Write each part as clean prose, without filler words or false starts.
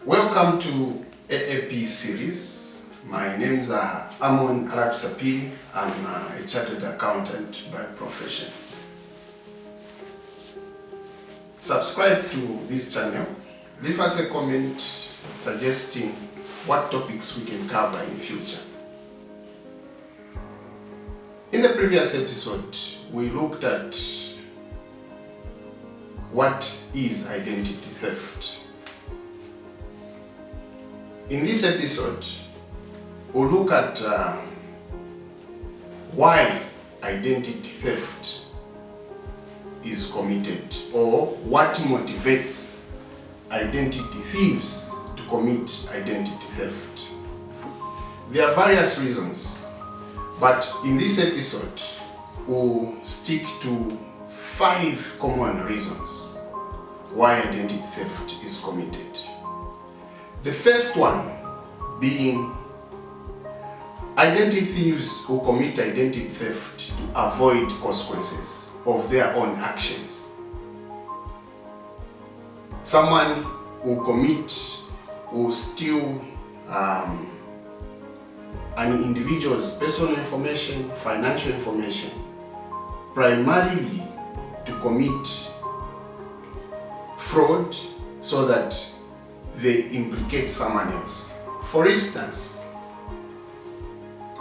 Welcome to AAP Series. My name's Amon Alapsapili. I'm a chartered accountant by profession. Subscribe to this channel. Leave us a comment suggesting what topics we can cover in future. In the previous episode, we looked at what is identity theft. In this episode, we'll look at why identity theft is committed, or what motivates identity thieves to commit identity theft. There are various reasons, but in this episode, we'll stick to 5 common reasons why identity theft is committed. The first one being identity thieves who commit identity theft to avoid consequences of their own actions. Someone who steal an individual's personal information, financial information, primarily to commit fraud so that they implicate someone else. For instance,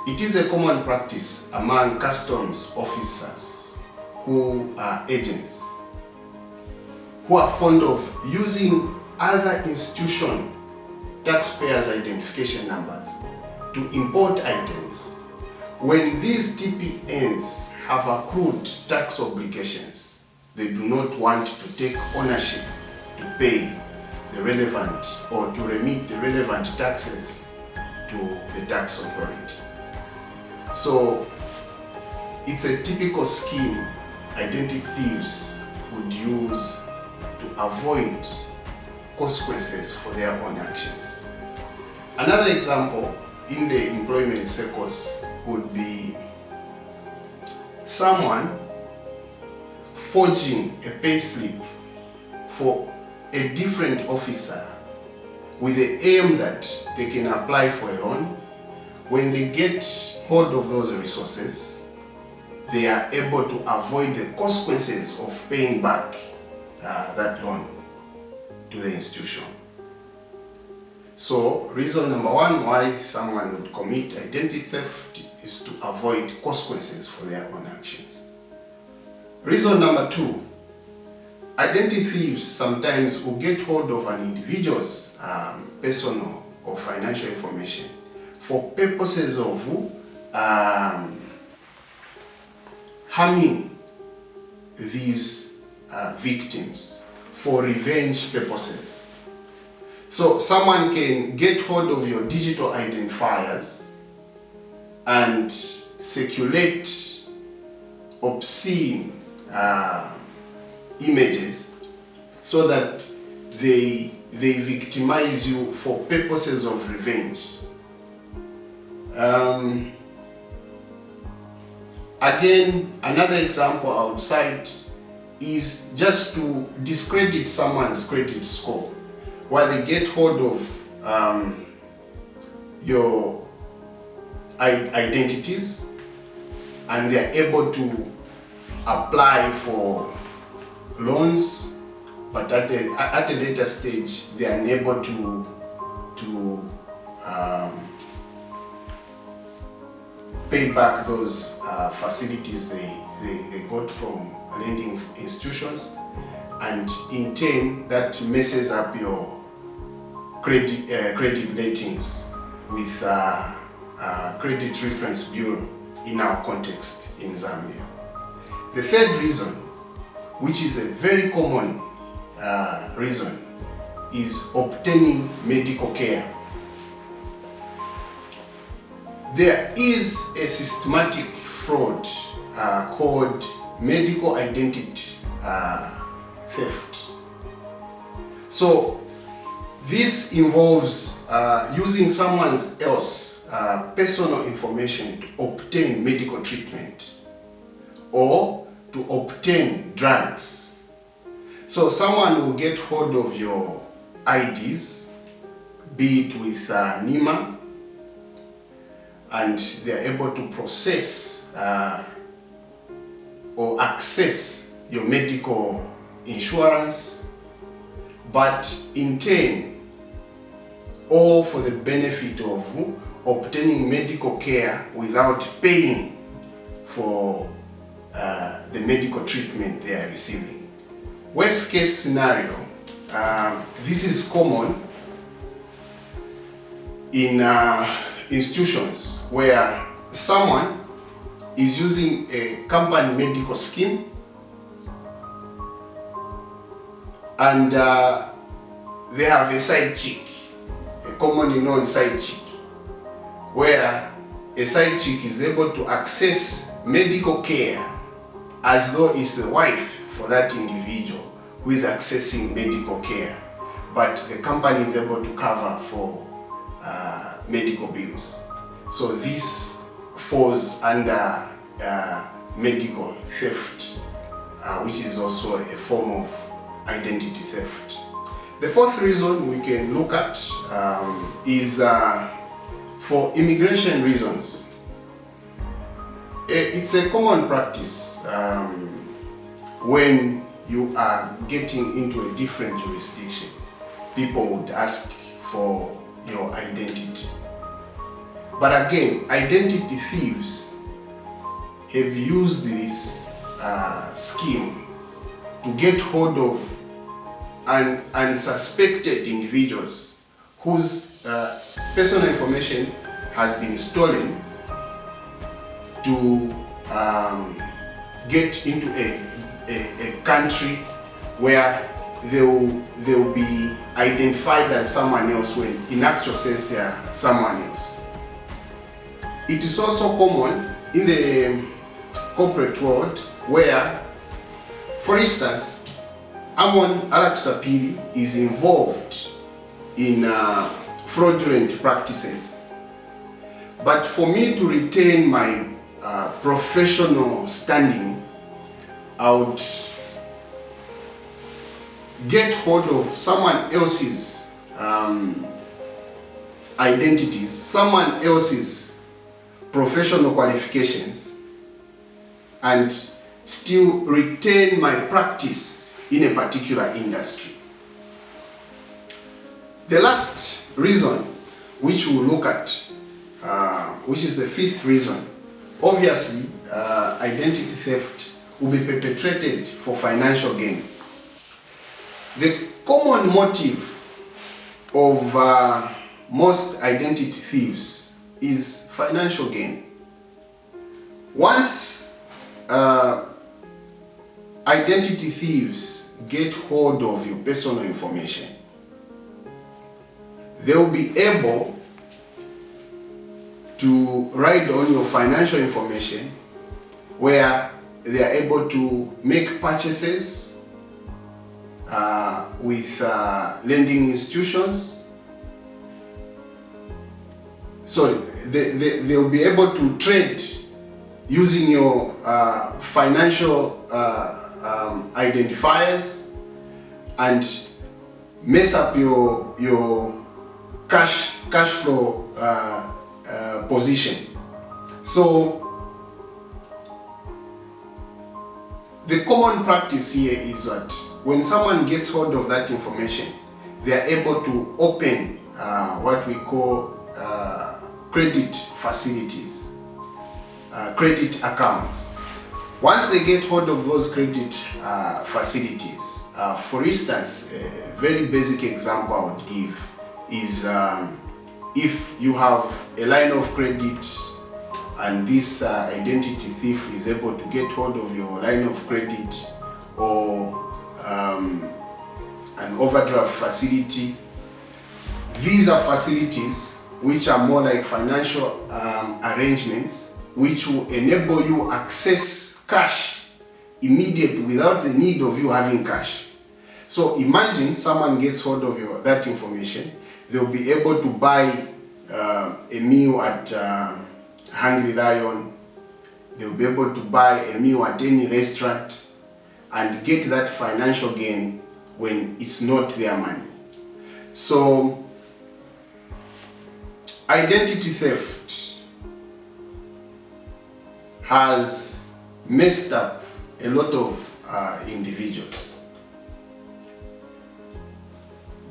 it is a common practice among customs officers who are agents, who are fond of using other institution taxpayers' identification numbers to import items when these TPNs have accrued tax obligations. They do not want to take ownership to pay the relevant or to remit the relevant taxes to the tax authority. So it's a typical scheme identity thieves would use to avoid consequences for their own actions. Another example in the employment circles would be someone forging a payslip for a different officer with the aim that they can apply for a loan. When they get hold of those resources, they are able to avoid the consequences of paying back that loan to the institution. So, reason number 1 why someone would commit identity theft is to avoid consequences for their own actions. Reason number 2, identity thieves sometimes will get hold of an individual's personal or financial information for purposes of harming these victims for revenge purposes. So someone can get hold of your digital identifiers and circulate obscene images so that they victimize you for purposes of revenge. Again, another example outside is just to discredit someone's credit score, where they get hold of your identities and they are able to apply for loans, but at a later stage they are unable to pay back those facilities they got from lending institutions, and in turn that messes up your credit ratings with Credit Reference Bureau in our context in Zambia. The third reason, which is a very common reason, is obtaining medical care. There is a systematic fraud called medical identity theft. So this involves using someone else's personal information to obtain medical treatment or to obtain drugs. So someone will get hold of your IDs be it with NEMA, and they are able to process or access your medical insurance, but in turn, all for the benefit of obtaining medical care without paying for the medical treatment they are receiving. Worst case scenario, this is common in institutions where someone is using a company medical scheme, and they have a side chick, a commonly known side chick, where a side chick is able to access medical care as though it's the wife for that individual who is accessing medical care, but the company is able to cover for medical bills. So this falls under medical theft, which is also a form of identity theft. The fourth reason we can look at is for immigration reasons. It's a common practice when you are getting into a different jurisdiction. People would ask for your identity. But again, identity thieves have used this scheme to get hold of unsuspected individuals whose personal information has been stolen to get into a country where they'll be identified as someone else when in actual sense they are someone else. It is also common in the corporate world where, for instance, Amon Alapsapiri is involved in fraudulent practices. But for me to retain my professional standing, I would get hold of someone else's identities, someone else's professional qualifications, and still retain my practice in a particular industry. The last reason which we'll look at, which is the fifth reason, obviously identity theft will be perpetrated for financial gain. The common motive of most identity thieves is financial gain. Once identity thieves get hold of your personal information, they will be able to ride on your financial information, where they are able to make purchases with lending institutions. So they'll be able to trade using your financial identifiers and mess up your cash flow position. So the common practice here is that when someone gets hold of that information, they are able to open what we call credit facilities, credit accounts. Once they get hold of those credit facilities, for instance, a very basic example I would give is if you have a line of credit and this identity thief is able to get hold of your line of credit or an overdraft facility. These are facilities which are more like financial arrangements which will enable you access cash immediately without the need of you having cash. So imagine someone gets hold of that information, they'll be able to buy a meal at Hungry Lion, they'll be able to buy a meal at any restaurant and get that financial gain when it's not their money. So Identity theft has messed up a lot of individuals.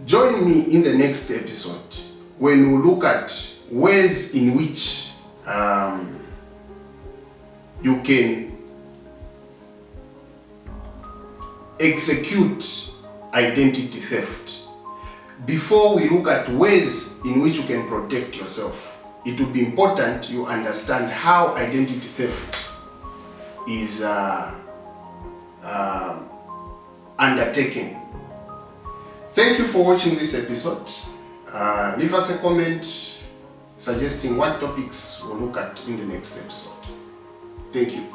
Join me in the next episode when we look at ways in which you can execute identity theft. Before we look at ways in which you can protect yourself, it would be important you understand how identity theft is undertaken. Thank you for watching this episode. Leave us a comment suggesting what topics we'll look at in the next episode. Thank you.